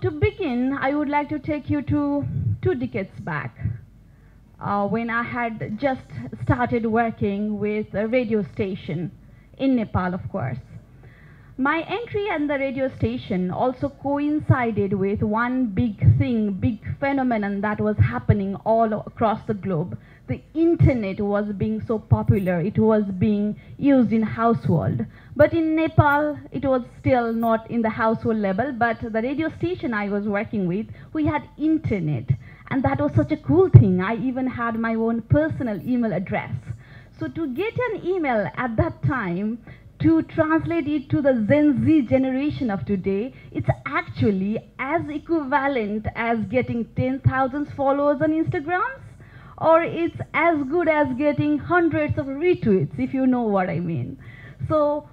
To begin, I would like to take you to 2 decades back, when I had just started working with a radio station in Nepal, of course. My entry at the radio station also coincided with one big phenomenon that was happening all across the globe. The internet was being so popular, it was being used in household. But in Nepal, it was still not in the household level, but the radio station I was working with, we had internet. And that was such a cool thing. I even had my own personal email address. So to get an email at that time, to translate it to the Gen Z generation of today, it's actually as equivalent as getting 10,000 followers on Instagram, or it's as good as getting hundreds of retweets, if you know what I mean. So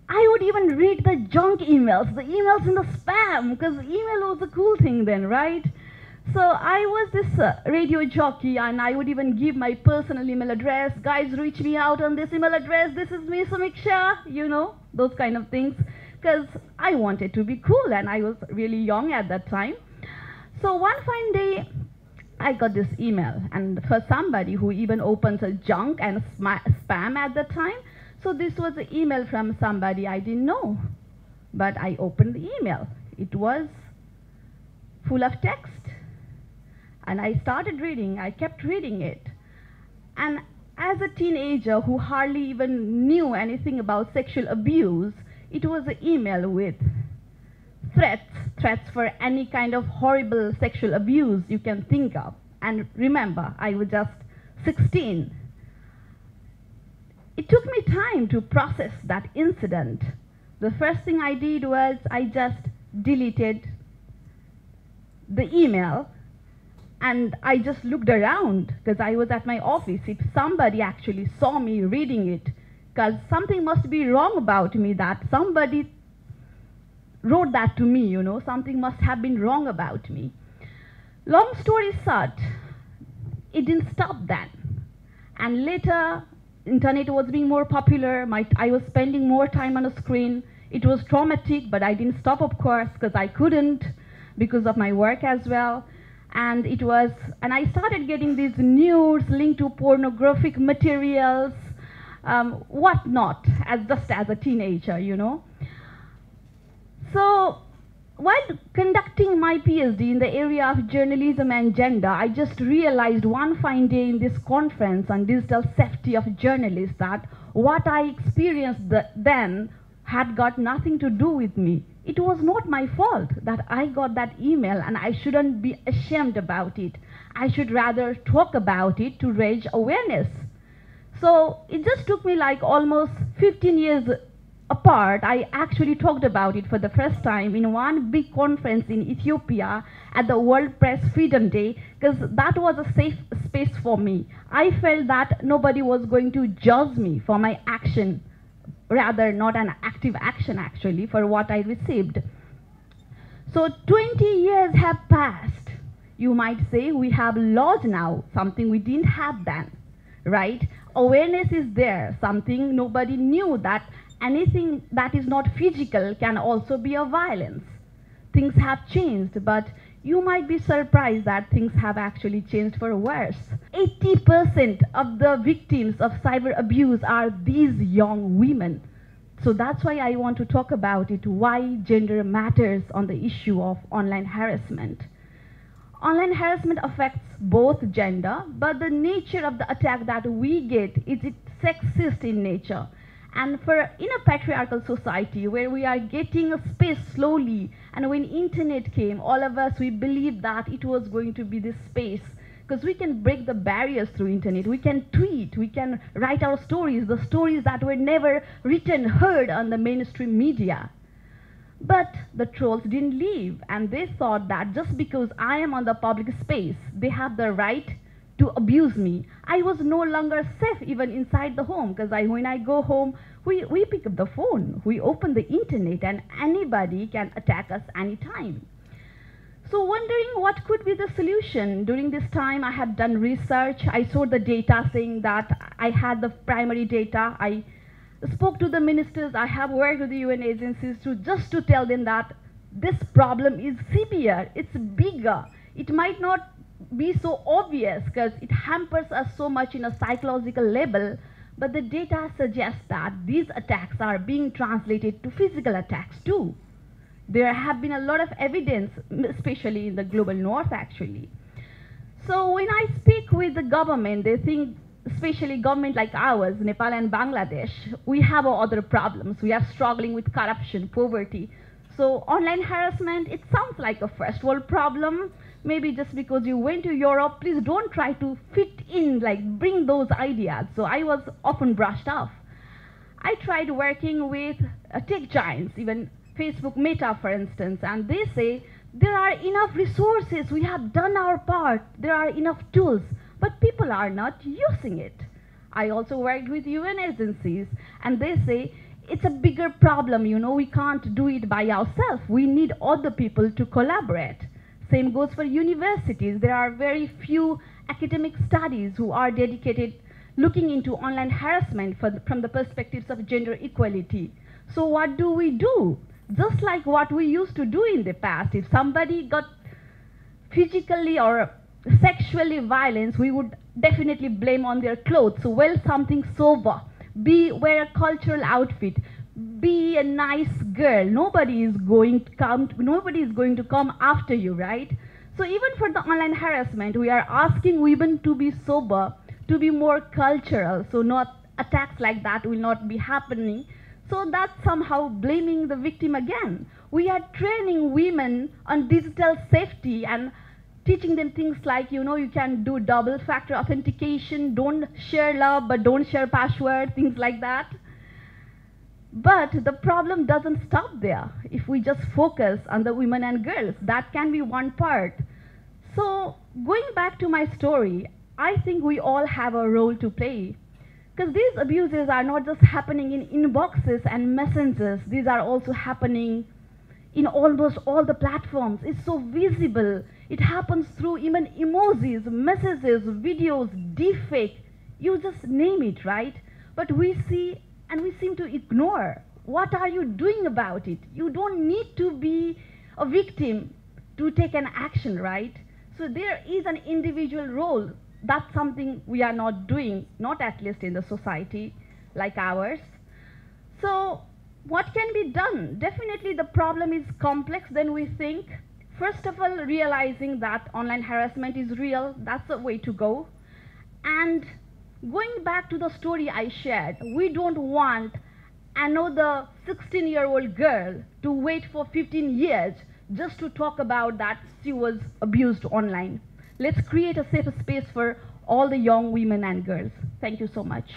I would even read the junk emails, the emails in the spam, because email was a cool thing then, right? So I was this radio jockey, and I would even give my personal email address. Guys, reach me out on this email address. This is me, Samiksha, you know, those kind of things. Because I wanted to be cool, and I was really young at that time. So one fine day, I got this email. And for somebody who even opens a junk and spam at that time, so this was an email from somebody I didn't know. But I opened the email. It was full of text. And I started reading, I kept reading it. And as a teenager who hardly even knew anything about sexual abuse, it was an email with threats for any kind of horrible sexual abuse you can think of. And remember, I was just 16. It took me time to process that incident. The first thing I did was I just deleted the email. And I just looked around because I was at my office. If somebody actually saw me reading it, because something must be wrong about me, that somebody wrote that to me, you know, something must have been wrong about me. Long story short, it didn't stop then. And later, internet was being more popular. I was spending more time on a screen. It was traumatic, but I didn't stop, of course, because I couldn't, because of my work as well. And I started getting these nudes linked to pornographic materials, whatnot, just as a teenager, you know. So while conducting my PhD in the area of journalism and gender, I just realized one fine day in this conference on digital safety of journalists that what I experienced then had got nothing to do with me. It was not my fault that I got that email, and I shouldn't be ashamed about it. I should rather talk about it to raise awareness. So it just took me like almost 15 years apart. I actually talked about it for the first time in one big conference in Ethiopia at the World Press Freedom Day, because that was a safe space for me. I felt that nobody was going to judge me for my action. Rather, not an active action actually, for what I received. So 20 years have passed. You might say we have laws now, something we didn't have then, right? Awareness is there, something nobody knew, that anything that is not physical can also be a violence. Things have changed, but you might be surprised that things have actually changed for worse. 80% of the victims of cyber abuse are these young women. So that's why I want to talk about it, why gender matters on the issue of online harassment. Online harassment affects both gender, but the nature of the attack that we get is sexist in nature. And in a patriarchal society where we are getting a space slowly, and when internet came, all of us, we believed that it was going to be this space, because we can break the barriers through internet. We can tweet, we can write our stories, the stories that were never written, heard on the mainstream media. But the trolls didn't leave, and they thought that just because I am on the public space, they have the right to abuse me. I was no longer safe even inside the home, because when I go home, we pick up the phone, we open the internet, and anybody can attack us anytime. So wondering what could be the solution, during this time I had done research. I saw the data saying that I had the primary data. I spoke to the ministers. I have worked with the UN agencies just to tell them that this problem is severe, it's bigger. It might not be so obvious because it hampers us so much in a psychological level, but the data suggests that these attacks are being translated to physical attacks too. There have been a lot of evidence, especially in the global north actually. So when I speak with the government, they think, especially government like ours, Nepal and Bangladesh, we have other problems. We are struggling with corruption, poverty. So online harassment, it sounds like a first world problem. Maybe just because you went to Europe, please don't try to fit in, like bring those ideas. So I was often brushed off. I tried working with tech giants, even Facebook Meta, for instance, and they say there are enough resources, we have done our part, there are enough tools, but people are not using it. I also worked with UN agencies, and they say it's a bigger problem, you know, we can't do it by ourselves, we need other people to collaborate. Same goes for universities. There are very few academic studies who are dedicated looking into online harassment from the perspectives of gender equality. So what do we do? Just like what we used to do in the past. If somebody got physically or sexually violent, we would definitely blame on their clothes. So wear something sober, wear a cultural outfit, be a nice girl. Nobody is going to come after you, right? So even for the online harassment, we are asking women to be sober, to be more cultural, so not attacks like that will not be happening. So that's somehow blaming the victim again. We are training women on digital safety and teaching them things like, you know, you can do double factor authentication, don't share love, but don't share password, things like that. But the problem doesn't stop there. If we just focus on the women and girls, that can be one part. So going back to my story, I think we all have a role to play. Because these abuses are not just happening in inboxes and messengers, these are also happening in almost all the platforms. It's so visible. It happens through even emojis, messages, videos, deepfake. You just name it, right? But we see and we seem to ignore. What are you doing about it? You don't need to be a victim to take an action, right? So there is an individual role. That's something we are not doing, not at least in the society like ours. So what can be done? Definitely the problem is complex than we think. First of all, realizing that online harassment is real, that's the way to go. And going back to the story I shared, we don't want another 16-year-old girl to wait for 15 years just to talk about that she was abused online. Let's create a safer space for all the young women and girls. Thank you so much.